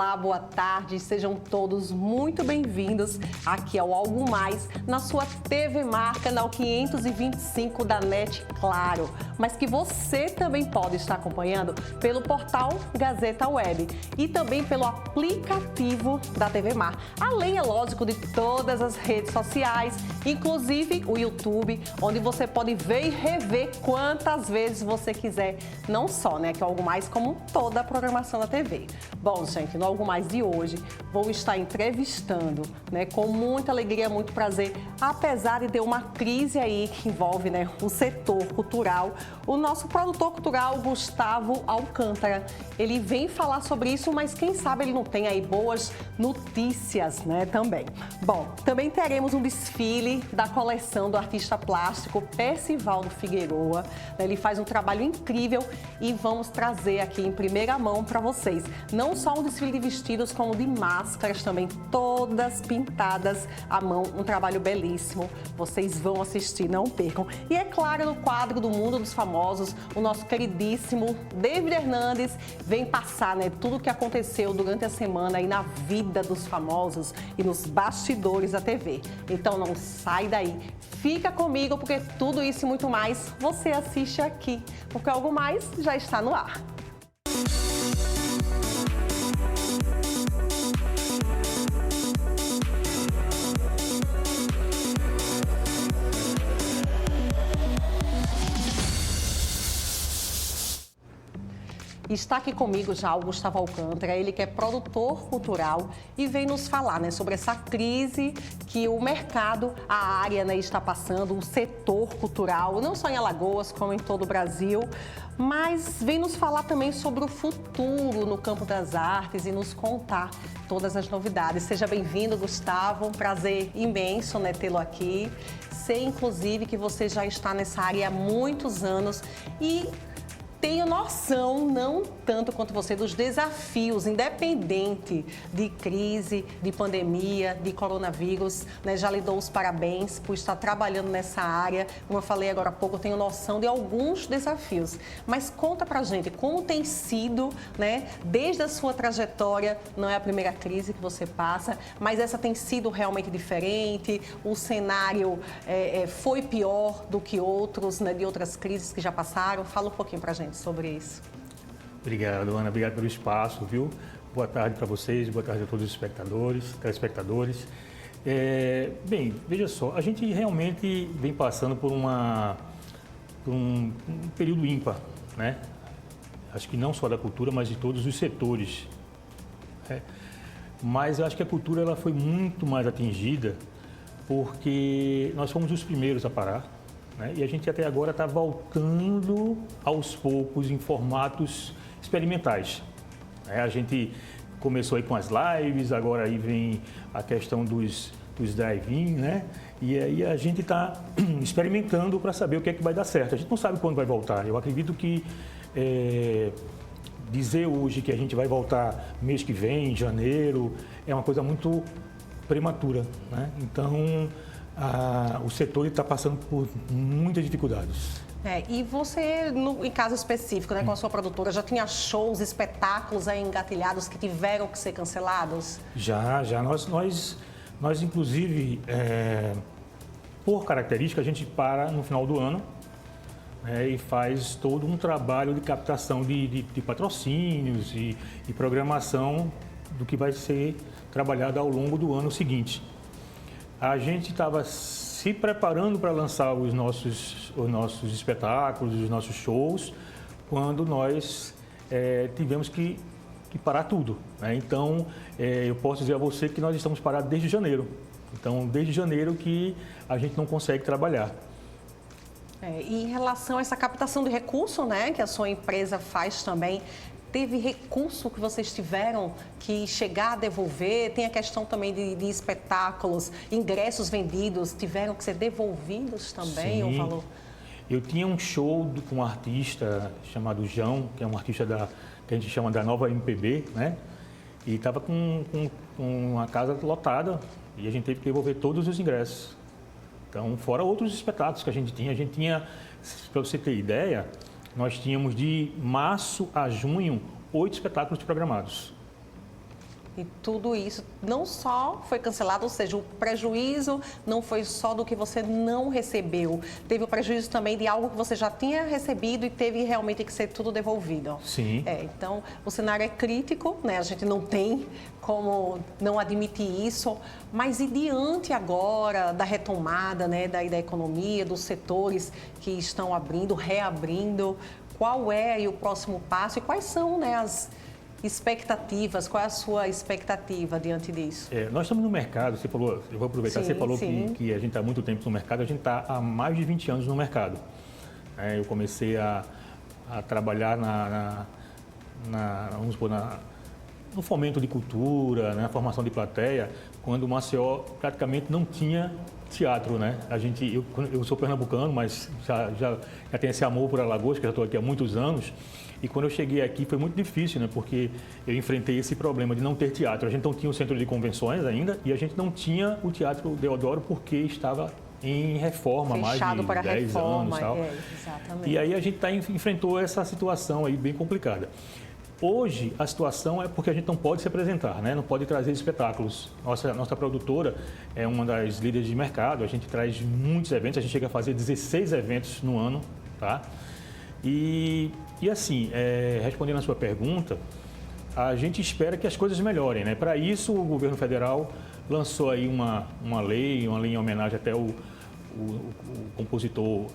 Olá, boa tarde, sejam todos muito bem-vindos aqui ao Algo Mais, na sua TV Mar, canal 525 da NET, claro, mas que você também pode estar acompanhando pelo portal Gazeta Web e também pelo aplicativo da TV Mar, além, é lógico, de todas as redes sociais, inclusive o YouTube, onde você pode ver e rever quantas vezes você quiser, não só, né, que é Algo Mais, como toda a programação da TV. Bom, gente, no Algo Mais de hoje, vou estar entrevistando, né, com muita alegria, muito prazer, apesar de ter uma crise aí que envolve, né, o setor cultural, o nosso produtor cultural, Gustavo Alcântara. Ele vem falar sobre isso, mas quem sabe ele não tem aí boas notícias, né, também. Bom, também teremos um desfile da coleção do artista plástico Percivaldo Figueroa. Ele faz um trabalho incrível e vamos trazer aqui em primeira mão para vocês. Não só um desfile de vestidos, como de máscaras também, todas pintadas à mão, um trabalho belíssimo. Vocês vão assistir, não percam. E é claro, no quadro do Mundo dos Famosos, o nosso queridíssimo David Hernandes vem passar, né, tudo o que aconteceu durante a semana aí na vida dos famosos e nos bastidores da TV. Então não sai daí, fica comigo, porque tudo isso e muito mais você assiste aqui, porque Algo Mais já está no ar. Está aqui comigo já o Gustavo Alcântara, ele que é produtor cultural e vem nos falar, né, sobre essa crise que o mercado, a área, né, está passando, o setor cultural, não só em Alagoas, como em todo o Brasil, mas vem nos falar também sobre o futuro no campo das artes e nos contar todas as novidades. Seja bem-vindo, Gustavo, um prazer imenso, né, tê-lo aqui. Sei, inclusive, que você já está nessa área há muitos anos e tenho noção, não tanto quanto você, dos desafios, independente de crise, de pandemia, de coronavírus, né? Já lhe dou os parabéns por estar trabalhando nessa área. Como eu falei agora há pouco, eu tenho noção de alguns desafios. Mas conta pra gente como tem sido, né? Desde a sua trajetória, não é a primeira crise que você passa, mas essa tem sido realmente diferente, o cenário foi pior do que outros, né? De outras crises que já passaram. Fala um pouquinho pra gente sobre isso. Obrigado, Ana. Obrigado pelo espaço, viu? Boa tarde para vocês, boa tarde a todos os telespectadores. Bem, veja só, a gente realmente vem passando por um período ímpar, né? Acho que não só da cultura, mas de todos os setores. Né? Mas eu acho que a cultura ela foi muito mais atingida porque nós fomos os primeiros a parar. Né? E a gente até agora está voltando aos poucos em formatos experimentais. A gente começou aí com as lives, agora aí vem a questão dos drive-in, né? E aí a gente está experimentando para saber o que é que vai dar certo. A gente não sabe quando vai voltar. Eu acredito que dizer hoje que a gente vai voltar mês que vem, em janeiro, é uma coisa muito prematura, né? Então, o setor está passando por muitas dificuldades. E você, em caso específico, né, com a sua produtora, já tinha shows, espetáculos aí engatilhados que tiveram que ser cancelados? Já. Nós inclusive, por característica, a gente para no final do ano, né, e faz todo um trabalho de captação de patrocínios e programação do que vai ser trabalhado ao longo do ano seguinte. A gente estava se preparando para lançar os nossos espetáculos, os nossos shows, quando nós tivemos que parar tudo. Né? Então, eu posso dizer a você que nós estamos parados desde janeiro. Então, desde janeiro que a gente não consegue trabalhar. E em relação a essa captação de recurso, né, que a sua empresa faz também, teve recurso que vocês tiveram que chegar a devolver? Tem a questão também de espetáculos, ingressos vendidos, tiveram que ser devolvidos também? Sim. O valor? Eu tinha um show com um artista chamado João, que é um artista que a gente chama da nova MPB, né? E estava com uma casa lotada e a gente teve que devolver todos os ingressos. Então, fora outros espetáculos que a gente tinha, para você ter ideia, nós tínhamos de março a junho 8 espetáculos programados. E tudo isso não só foi cancelado, ou seja, o prejuízo não foi só do que você não recebeu. Teve o prejuízo também de algo que você já tinha recebido e teve realmente que ser tudo devolvido. Sim. Então, o cenário é crítico, né? A gente não tem como não admitir isso. Mas e diante agora da retomada, né, da economia, dos setores que estão abrindo, reabrindo, qual é aí o próximo passo e quais são, né, as expectativas, qual é a sua expectativa diante disso? Nós estamos no mercado, você falou, eu vou aproveitar, Sim, você falou sim. que a gente está há muito tempo no mercado, a gente está há mais de 20 anos no mercado. Eu comecei a trabalhar vamos supor, no fomento de cultura, na formação de plateia, quando o Maceió praticamente não tinha teatro, né? Eu sou pernambucano, mas já tenho esse amor por Alagoas, que já estou aqui há muitos anos. E quando eu cheguei aqui foi muito difícil, né? Porque eu enfrentei esse problema de não ter teatro. A gente não tinha o centro de convenções ainda e a gente não tinha o Teatro Deodoro porque estava em reforma há mais de 10 anos. Tal. Exatamente. E aí a gente enfrentou essa situação aí bem complicada. Hoje, a situação é porque a gente não pode se apresentar, né? Não pode trazer espetáculos. Nossa produtora é uma das líderes de mercado, a gente traz muitos eventos, a gente chega a fazer 16 eventos no ano, tá? E assim, respondendo a sua pergunta, a gente espera que as coisas melhorem, né? Para isso, o governo federal lançou aí uma lei em homenagem até o compositor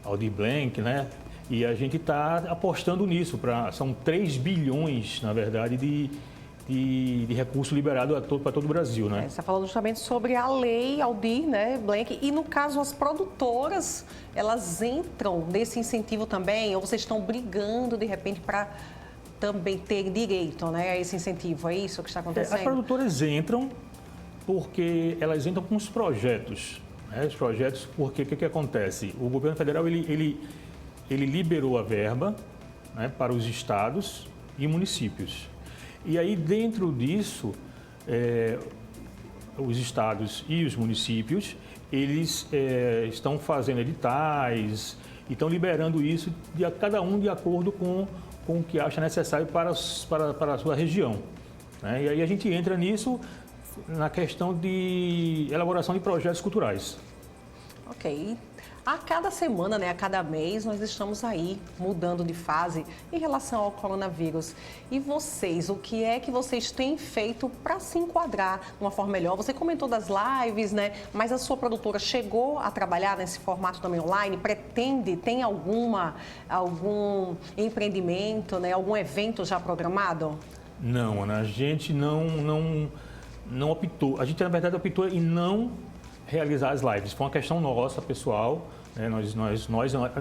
Aldir Blanc, né? E a gente está apostando nisso. São 3 bilhões, na verdade, de recurso liberado para todo o Brasil, né? Você está falando justamente sobre a lei Aldir, né, Blanc, e no caso as produtoras, elas entram nesse incentivo também, ou vocês estão brigando de repente para também ter direito, né, a esse incentivo, é isso que está acontecendo? As produtoras entram porque elas entram com os projetos, né? Os projetos, porque o que acontece? O governo federal, ele liberou a verba, né, para os estados e municípios. E aí, dentro disso, os estados e os municípios, eles estão fazendo editais e estão liberando isso, cada um de acordo com o que acha necessário para a sua região, né? E aí a gente entra nisso na questão de elaboração de projetos culturais. Ok. A cada semana, né, a cada mês, nós estamos aí mudando de fase em relação ao coronavírus. E vocês, o que é que vocês têm feito para se enquadrar de uma forma melhor? Você comentou das lives, né? Mas a sua produtora chegou a trabalhar nesse formato também online? Tem algum empreendimento, né, algum evento já programado? Não, Ana, a gente não optou. A gente, na verdade, optou em não realizar as lives. Foi uma questão nossa, pessoal, né? Nós,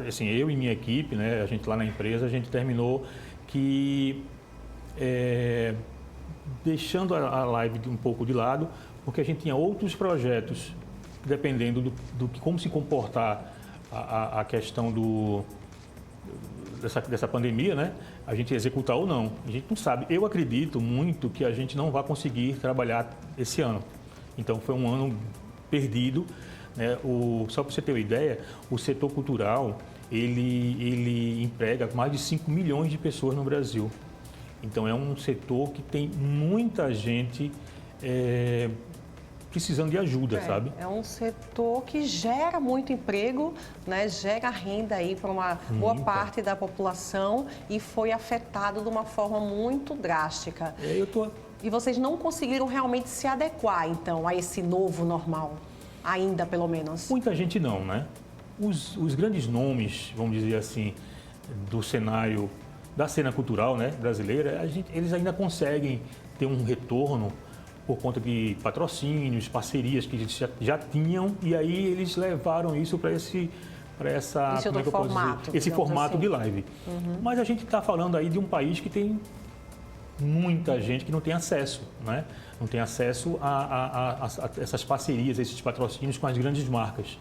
assim, eu e minha equipe, né? A gente lá na empresa, a gente terminou que deixando a live um pouco de lado, porque a gente tinha outros projetos, dependendo do que como se comportar a questão dessa pandemia, né? A gente executar ou não. A gente não sabe. Eu acredito muito que a gente não vai conseguir trabalhar esse ano. Então, foi um ano perdido, né? Só para você ter uma ideia, o setor cultural, ele emprega mais de 5 milhões de pessoas no Brasil. Então, é um setor que tem muita gente precisando de ajuda, sabe? É um setor que gera muito emprego, né? Gera renda aí para uma boa parte da população e foi afetado de uma forma muito drástica. E vocês não conseguiram realmente se adequar, então, a esse novo normal, ainda pelo menos? Muita gente não, né? Os grandes nomes, vamos dizer assim, do cenário, da cena cultural, né, brasileira, eles ainda conseguem ter um retorno por conta de patrocínios, parcerias que eles já tinham, e aí eles levaram isso para esse formato de live. Uhum. Mas a gente está falando aí de um país que tem muita gente que não tem acesso, né? Não tem acesso a essas parcerias, a esses patrocínios com as grandes marcas.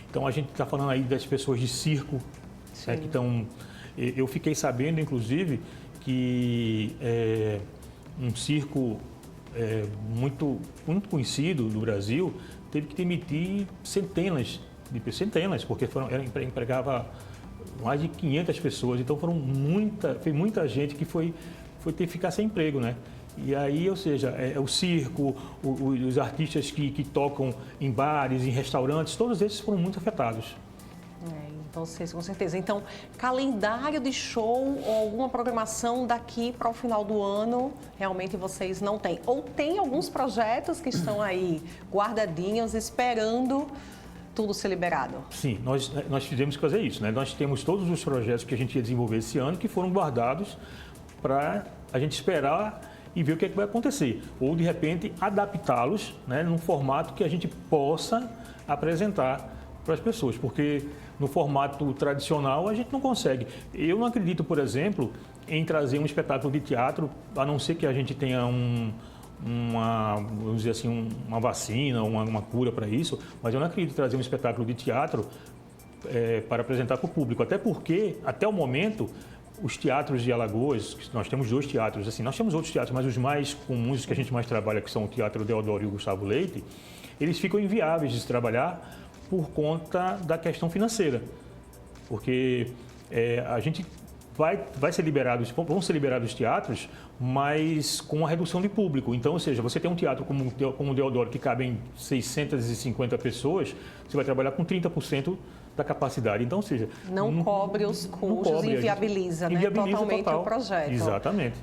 Então a gente está falando aí das pessoas de circo, né, que estão. Eu fiquei sabendo, inclusive, que um circo muito conhecido do Brasil teve que demitir centenas, porque empregava mais de 500 pessoas. Então foi muita gente que foi ter que ficar sem emprego, né? E aí, ou seja, o circo, os artistas que tocam em bares, em restaurantes, todos esses foram muito afetados. Então, vocês, com certeza. Então, calendário de show ou alguma programação daqui para o final do ano, realmente vocês não têm. Ou tem alguns projetos que estão aí guardadinhos, esperando tudo ser liberado? Sim, nós fizemos que fazer isso, né? Nós temos todos os projetos que a gente ia desenvolver esse ano que foram guardados para a gente esperar e ver o que é que vai acontecer. Ou, de repente, adaptá-los, né, num formato que a gente possa apresentar para as pessoas, porque no formato tradicional a gente não consegue. Eu não acredito, por exemplo, em trazer um espetáculo de teatro, a não ser que a gente tenha vamos dizer assim, uma vacina, uma cura para isso, mas eu não acredito em trazer um espetáculo de teatro para apresentar para o público, até porque, até o momento, os teatros de Alagoas, nós temos 2 teatros, assim, nós temos outros teatros, mas os mais comuns, os que a gente mais trabalha, que são o Teatro Deodoro e o Gustavo Leite, eles ficam inviáveis de se trabalhar por conta da questão financeira, porque a gente vai ser liberado, vão ser liberados os teatros, mas com a redução de público. Então, ou seja, você tem um teatro como o Deodoro que cabem 650 pessoas, você vai trabalhar com 30% da capacidade. Então, ou seja, não cobre os custos e inviabiliza, né, totalmente o projeto. Exatamente.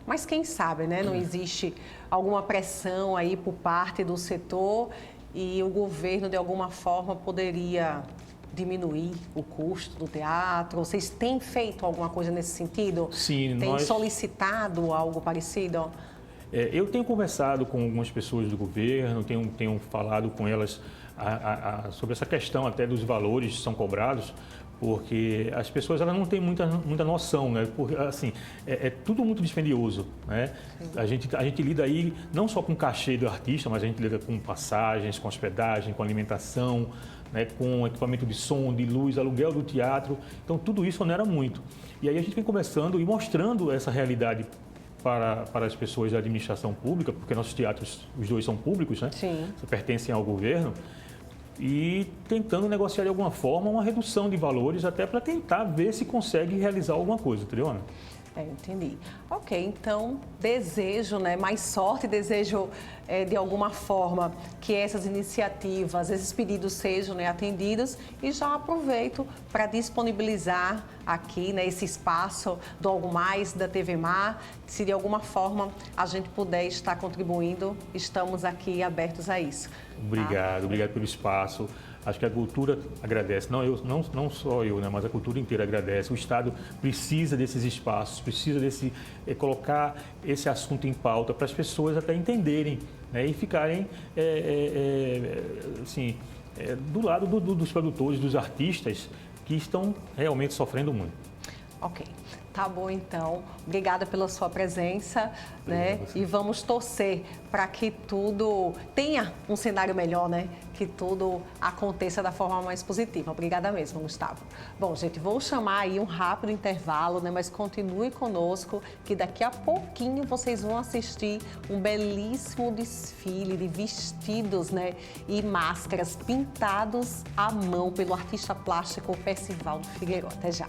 Mas quem sabe, né, não existe alguma pressão aí por parte do setor e o governo, de alguma forma, poderia diminuir o custo do teatro? Vocês têm feito alguma coisa nesse sentido? Sim, Tem solicitado algo parecido? Eu tenho conversado com algumas pessoas do governo, tenho falado com elas sobre essa questão até dos valores que são cobrados, porque as pessoas elas não têm muita noção, né? Porque, assim, é tudo muito dispendioso, né? A gente lida aí não só com o cachê do artista, mas a gente lida com passagens, com hospedagem, com alimentação, né? Com equipamento de som, de luz, aluguel do teatro. Então, tudo isso onera muito. E aí a gente vem conversando e mostrando essa realidade para as pessoas da administração pública, porque nossos teatros, os 2 são públicos, né? Sim. Pertencem ao governo. E tentando negociar de alguma forma uma redução de valores até para tentar ver se consegue realizar alguma coisa, entendeu, Ana? Entendi. Ok, então desejo, né, mais sorte, desejo de alguma forma que essas iniciativas, esses pedidos sejam, né, atendidos, e já aproveito para disponibilizar aqui, né, esse espaço do Algo Mais, da TV Mar. Se de alguma forma a gente puder estar contribuindo, estamos aqui abertos a isso. Obrigado, obrigado pelo espaço. Acho que a cultura agradece, não só eu, né, mas a cultura inteira agradece. O Estado precisa desses espaços, precisa colocar esse assunto em pauta para as pessoas até entenderem, né, e ficarem assim, do lado dos produtores, dos artistas que estão realmente sofrendo muito. Ok, tá bom então. Obrigada pela sua presença, né? E vamos torcer para que tudo tenha um cenário melhor, né? Que tudo aconteça da forma mais positiva. Obrigada mesmo, Gustavo. Bom, gente, vou chamar aí um rápido intervalo, né? Mas continue conosco, que daqui a pouquinho vocês vão assistir um belíssimo desfile de vestidos, né? E máscaras pintados à mão pelo artista plástico Percival Figueiredo. Até já.